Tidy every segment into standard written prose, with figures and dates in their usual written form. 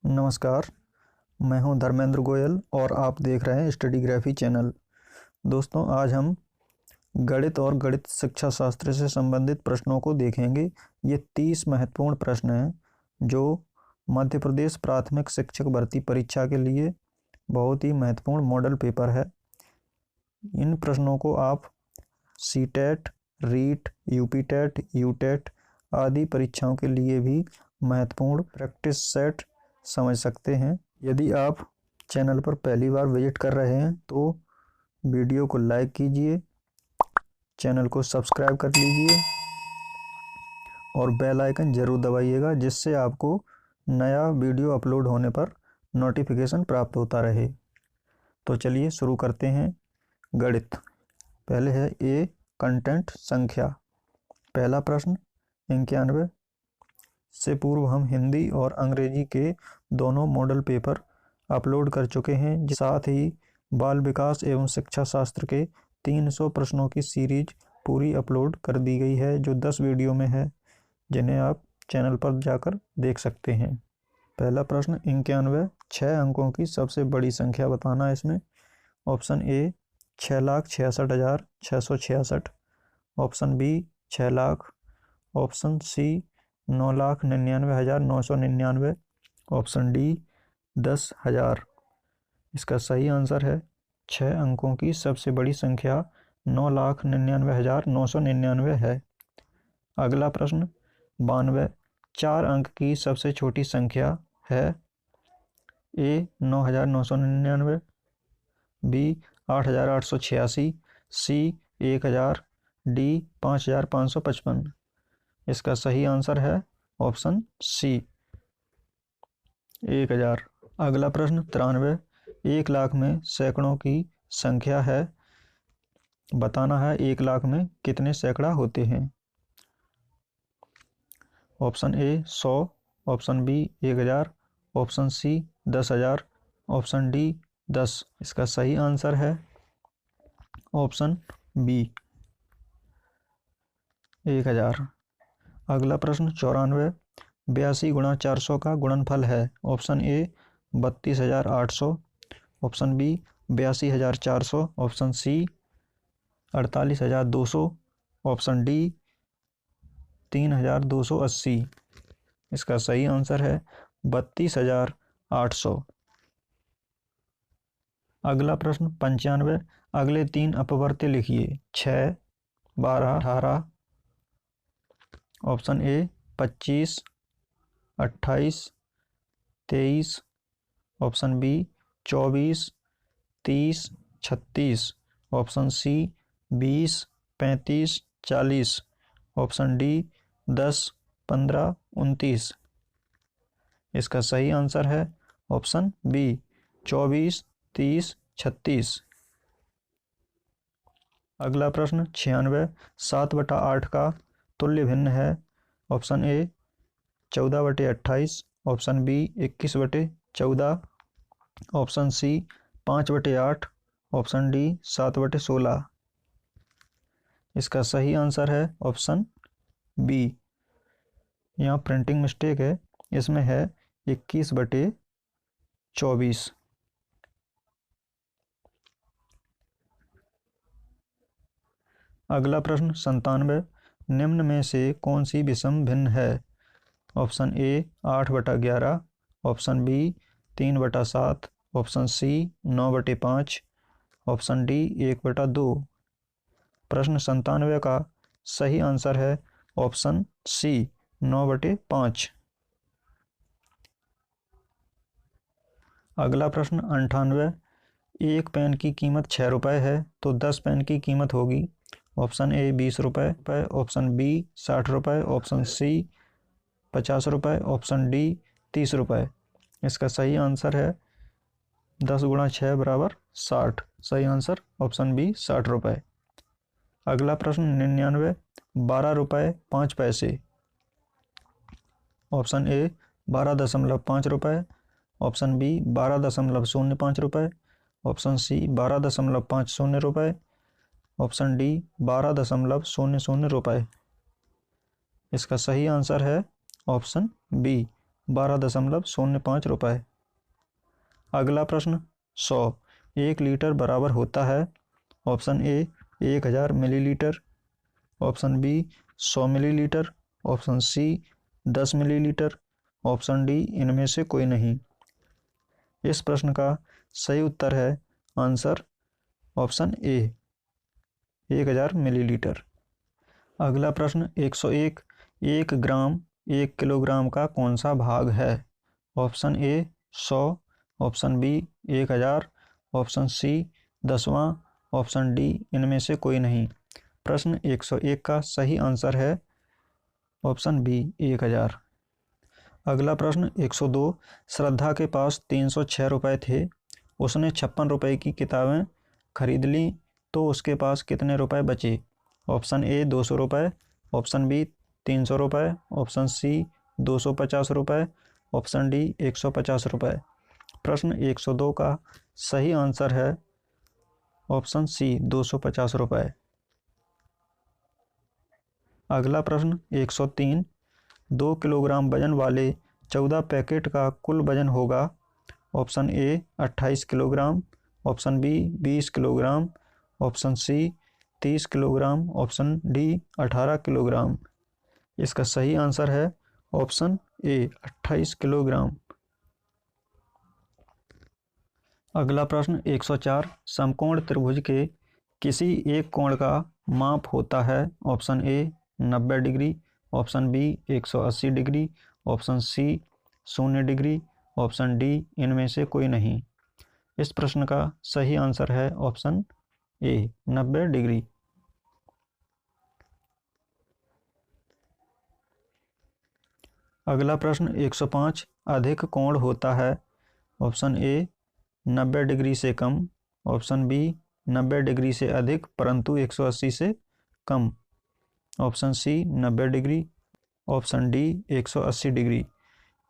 नमस्कार, मैं हूं धर्मेंद्र गोयल और आप देख रहे हैं स्टडीग्राफी चैनल। दोस्तों, आज हम गणित और गणित शिक्षा शास्त्र से संबंधित प्रश्नों को देखेंगे। ये 30 महत्वपूर्ण प्रश्न हैं जो मध्य प्रदेश प्राथमिक शिक्षक भर्ती परीक्षा के लिए बहुत ही महत्वपूर्ण मॉडल पेपर है। इन प्रश्नों को आप सीटेट, रीट, यूपीटेट, यूटेट आदि परीक्षाओं के लिए भी महत्वपूर्ण प्रैक्टिस सेट समझ सकते हैं। यदि आप चैनल पर पहली बार विजिट कर रहे हैं तो वीडियो को लाइक कीजिए, चैनल को सब्सक्राइब कर लीजिए और बेल आइकन जरूर दबाइएगा, जिससे आपको नया वीडियो अपलोड होने पर नोटिफिकेशन प्राप्त होता रहे। तो चलिए शुरू करते हैं। गणित पहले है ए कंटेंट संख्या। पहला प्रश्न 91 से पूर्व हम हिंदी और अंग्रेजी के दोनों मॉडल पेपर अपलोड कर चुके हैं। साथ ही बाल विकास एवं शिक्षा शास्त्र के 300 प्रश्नों की सीरीज पूरी अपलोड कर दी गई है, जो 10 वीडियो में है, जिन्हें आप चैनल पर जाकर देख सकते हैं। पहला प्रश्न 91, 6 अंकों की सबसे बड़ी संख्या बताना है इसमें। Option A 6,66,666, option B 6 lakh, option C 9,99,999, option D 10,000। इसका सही आंसर है 6 अंकों की सबसे बड़ी संख्या 9,99,999 है। अगला प्रश्न 92, 4 अंक की सबसे छोटी संख्या है। ए 9,999, बी 8,886, सी 1,000, डी 5,555। इसका सही आंसर है ऑप्शन सी 1,000। अगला प्रश्न 93, 1 लाख में सैकड़ों की संख्या है। बताना है 1 लाख में कितने सैकड़ा होते हैं। Option A 100, option B 1,000, option C 10,000, option D 10। इसका सही आंसर है ऑप्शन बी 1,000। अगला प्रश्न 94, 82 गुणा 400 का गुणनफल है। Option A 32,800, option B 82,400, option C 48,200, option D 3,280। इसका सही आंसर है 32,800। अगला प्रश्न 95, अगले 3 अपवर्त्य लिखिए। 6, 12, 18। Option A 25, 28, 23, option B 24, 30, 36, option C 20, 35, 40, option D 10, 15, 29। इसका सही आंसर है ऑप्शन बी 24, 30, 36। अगला प्रश्न 96, 7/8 का तुल्य भिन्न है। Option A 14/28, option B 21/14, option C 5/8, option D 7/16। इसका सही आंसर है ऑप्शन बी। यहाँ प्रिंटिंग मिस्टेक है, इसमें है 21/24। अगला प्रश्न 97, निम्न में से कौन सी विषम भिन्न है। Option A 8/11, option B 3/7, option C 9/5, option D 1/2। प्रश्न 97 का सही आंसर है ऑप्शन सी 9/5। अगला प्रश्न 98, 1 पेन की कीमत 6 रुपये है तो 10 पेन की कीमत होगी। ऑप्शन ए 20 रुपये, ऑप्शन बी 60 रुपये, ऑप्शन सी 50 रुपये, ऑप्शन डी 30 रुपये। इसका सही आंसर है 10 × 6 = 60। सही आंसर ऑप्शन बी 60 रुपये। अगला प्रश्न 99, 12 रुपये 5 पैसे। ऑप्शन ए 12.5 रुपये, ऑप्शन बी 12.05 रुपये, ऑप्शन सी 12.50 रुपये, ऑप्शन डी 12.00 रुपये। इसका सही आंसर है ऑप्शन बी 12.05 रुपये। अगला प्रश्न 100 1 लीटर बराबर होता है। Option A 1000 millilitre, option B 100 millilitre, option C 10 millilitre, option D इनमें से कोई नहीं। इस प्रश्न का सही उत्तर है आंसर ऑप्शन ए 1000 मिलीलीटर। अगला प्रश्न 101 1 ग्राम 1 किलोग्राम का कौन सा भाग है। Option A 100, option B 1000, option C 10वां, ऑप्शन डी इनमें से कोई नहीं। प्रश्न 101 का सही आंसर है ऑप्शन बी 1000। अगला प्रश्न 102 श्रद्धा के पास 306 रुपये थे, उसने 56 रुपये की किताबें खरीद ली तो उसके पास कितने रुपए बचे। ऑप्शन ए 200 रुपये, ऑप्शन बी 300 रुपये, ऑप्शन सी 250 रुपये, ऑप्शन डी 150 रुपये। प्रश्न 102 का सही आंसर है ऑप्शन सी 250 रुपये। अगला प्रश्न 103 2 किलोग्राम वजन वाले 14 पैकेट का कुल वजन होगा। Option A 28 kilogram, option B 20 kilogram, option C 30 kilogram, option D 18 kilogram. इसका सही आंसर है ऑप्शन ए 28 किलोग्राम। अगला प्रश्न 104 समकोण त्रिभुज के किसी एक कोण का माप होता है। Option A 90 degree, option B 180 degree, option C 0 degree, option D इनमें से कोई नहीं। इस प्रश्न का सही आंसर है ऑप्शन ए 90 डिग्री। अगला प्रश्न 105 अधिक कोण होता है। ऑप्शन ए 90 डिग्री से कम, ऑप्शन बी 90 डिग्री से अधिक परंतु 180 से कम, option C 90 degree, option D 180 degree.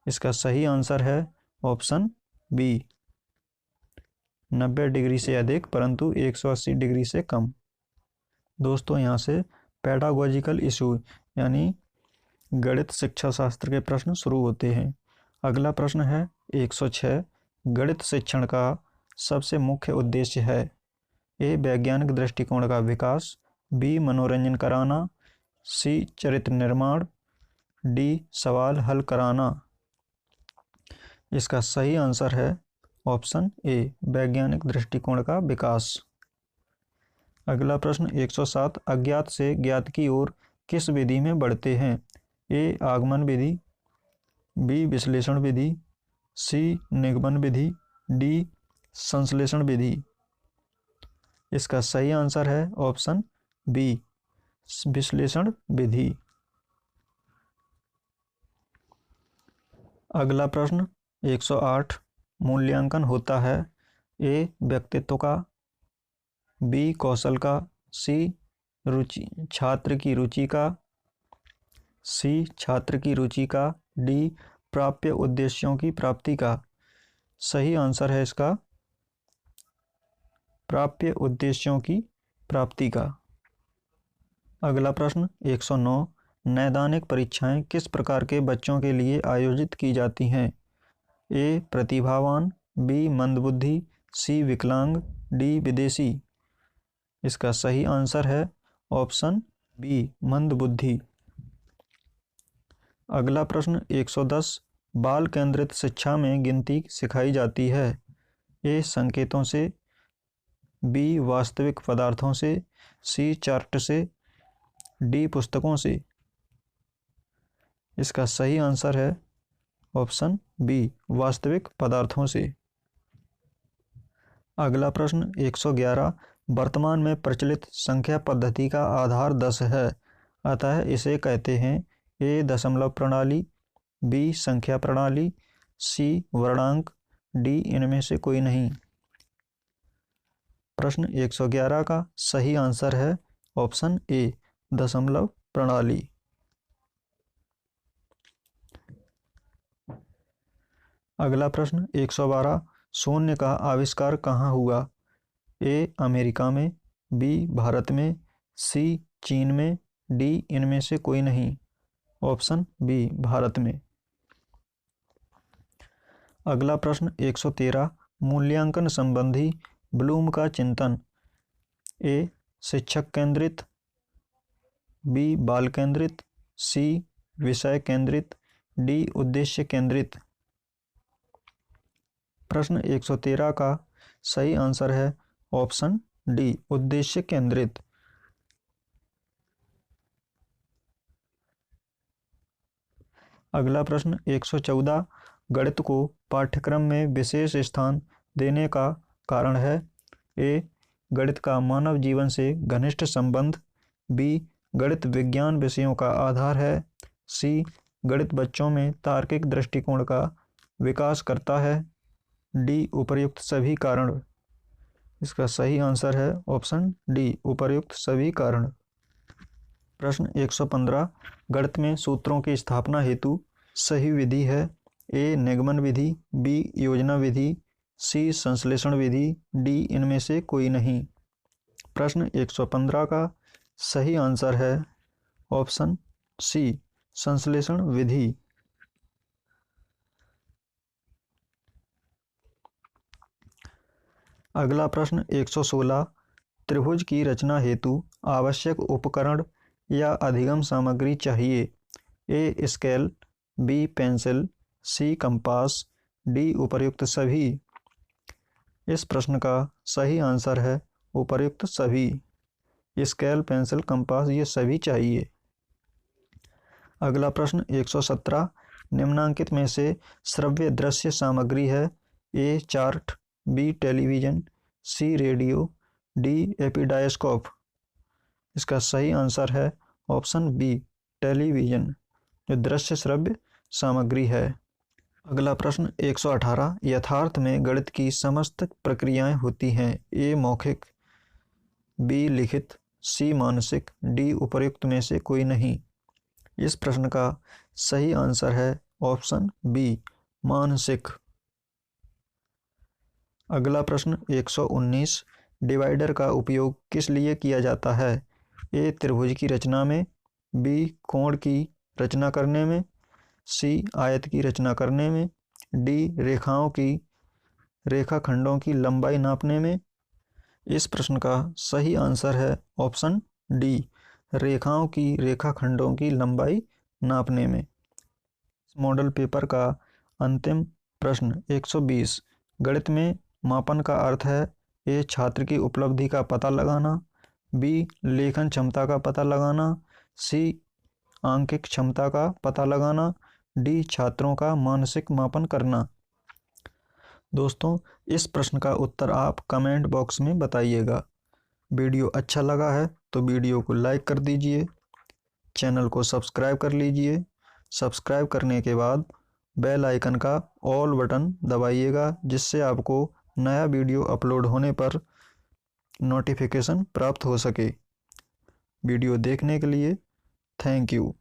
इसका सही आंसर है ऑप्शन बी 90 डिग्री से अधिक परंतु 180 डिग्री से कम। दोस्तों यहाँ से पेडागोजिकल इशू यानी गणित शिक्षा शास्त्र के प्रश्न शुरू होते हैं। अगला प्रश्न है 106 गणित शिक्षण का सबसे मुख्य उद्देश्य है। ए वैज्ञानिक दृष्टिकोण का विकास, बी मनोरंजन कराना, सी चरित्र निर्माण, डी सवाल हल कराना। इसका सही आंसर है ऑप्शन ए वैज्ञानिक दृष्टिकोण का विकास। अगला प्रश्न 107 अज्ञात से ज्ञात की ओर किस विधि में बढ़ते हैं। ए आगमन विधि, बी विश्लेषण विधि, सी निगमन विधि, डी संश्लेषण विधि। इसका सही आंसर है ऑप्शन बी विश्लेषण विधि। अगला प्रश्न 108 मूल्यांकन होता है। ए व्यक्तित्व का, बी कौशल का, सी रुचि छात्र की रुचि का, सी छात्र की रुचि का, डी प्राप्य उद्देश्यों की प्राप्ति का। सही आंसर है इसका प्राप्य उद्देश्यों की प्राप्ति का। अगला प्रश्न 109 नैदानिक परीक्षाएं किस प्रकार के बच्चों के लिए आयोजित की जाती हैं। ए प्रतिभावान, बी मंदबुद्धि, सी विकलांग, डी विदेशी। इसका सही आंसर है ऑप्शन बी मंदबुद्धि। अगला प्रश्न 110 बाल केंद्रित शिक्षा में गिनती सिखाई जाती है। ए संकेतों से, बी वास्तविक पदार्थों से, सी चार्ट से, डी पुस्तकों से। इसका सही आंसर है ऑप्शन बी वास्तविक पदार्थों से। अगला प्रश्न 111 वर्तमान में प्रचलित संख्या पद्धति का आधार 10 है, अतः इसे कहते हैं। ए दशमलव प्रणाली, बी संख्या प्रणाली, सी वर्णांक, डी इनमें से कोई नहीं। प्रश्न 111 का सही आंसर है ऑप्शन ए दशमलव प्रणाली। अगला प्रश्न 112 शून्य का आविष्कार कहाँ हुआ। ए अमेरिका में, बी भारत में, सी चीन में, डी इनमें से कोई नहीं। ऑप्शन बी भारत में। अगला प्रश्न 113 मूल्यांकन संबंधी ब्लूम का चिंतन। ए शिक्षक केंद्रित, बी बाल केंद्रित, सी विषय केंद्रित, डी उद्देश्य केंद्रित। प्रश्न 113 का सही आंसर है ऑप्शन डी उद्देश्य केंद्रित। अगला प्रश्न 114 गणित को पाठ्यक्रम में विशेष स्थान देने का कारण है। ए गणित का मानव जीवन से घनिष्ठ संबंध, बी गणित विज्ञान विषयों का आधार है, सी गणित बच्चों में तार्किक दृष्टिकोण का विकास करता है, डी उपर्युक्त सभी कारण। इसका सही आंसर है ऑप्शन डी उपर्युक्त सभी कारण। प्रश्न 115 गणित में सूत्रों की स्थापना हेतु सही विधि है। ए निगमन विधि, बी योजना विधि, सी संश्लेषण विधि, डी इनमें से कोई नहीं। प्रश्न 115 का सही आंसर है ऑप्शन सी संश्लेषण विधि। अगला प्रश्न 116 त्रिभुज की रचना हेतु आवश्यक उपकरण या अधिगम सामग्री चाहिए। A scale, B pencil, C compass, D उपर्युक्त सभी। इस प्रश्न का सही आंसर है उपर्युक्त सभी। स्केल, पेंसिल, कंपास ये सभी चाहिए। अगला प्रश्न 117 निम्नांकित में से श्रव्य दृश्य सामग्री है। A chart, B television, C radio, D epidiascope. इसका सही आंसर है ऑप्शन बी टेलीविजन, जो दृश्य श्रव्य सामग्री है। अगला प्रश्न 118 यथार्थ में गणित की समस्त प्रक्रियाएं होती हैं। ए मौखिक, बी लिखित, सी मानसिक, डी उपर्युक्त में से कोई नहीं। इस प्रश्न का सही आंसर है ऑप्शन बी मानसिक। अगला प्रश्न 119 डिवाइडर का उपयोग किस लिए किया जाता है। ए त्रिभुज की रचना में, बी कोण की रचना करने में, सी आयत की रचना करने में, डी रेखाखंडों की लंबाई नापने में। इस प्रश्न का सही आंसर है ऑप्शन डी रेखाखंडों की लंबाई नापने में। मॉडल पेपर का अंतिम प्रश्न 120 गणित में मापन का अर्थ है। ए छात्र की उपलब्धि का पता लगाना, बी लेखन क्षमता का पता लगाना, सी आंकिक क्षमता का पता लगाना, डी छात्रों का मानसिक मापन करना। दोस्तों इस प्रश्न का उत्तर आप कमेंट बॉक्स में बताइएगा। वीडियो अच्छा लगा है तो वीडियो को लाइक कर दीजिए, चैनल को सब्सक्राइब कर लीजिए। सब्सक्राइब करने के बाद बेल आइकन का ऑल बटन दबाइएगा, जिससे आपको नया वीडियो अपलोड होने पर नोटिफिकेशन प्राप्त हो सके। वीडियो देखने के लिए थैंक यू।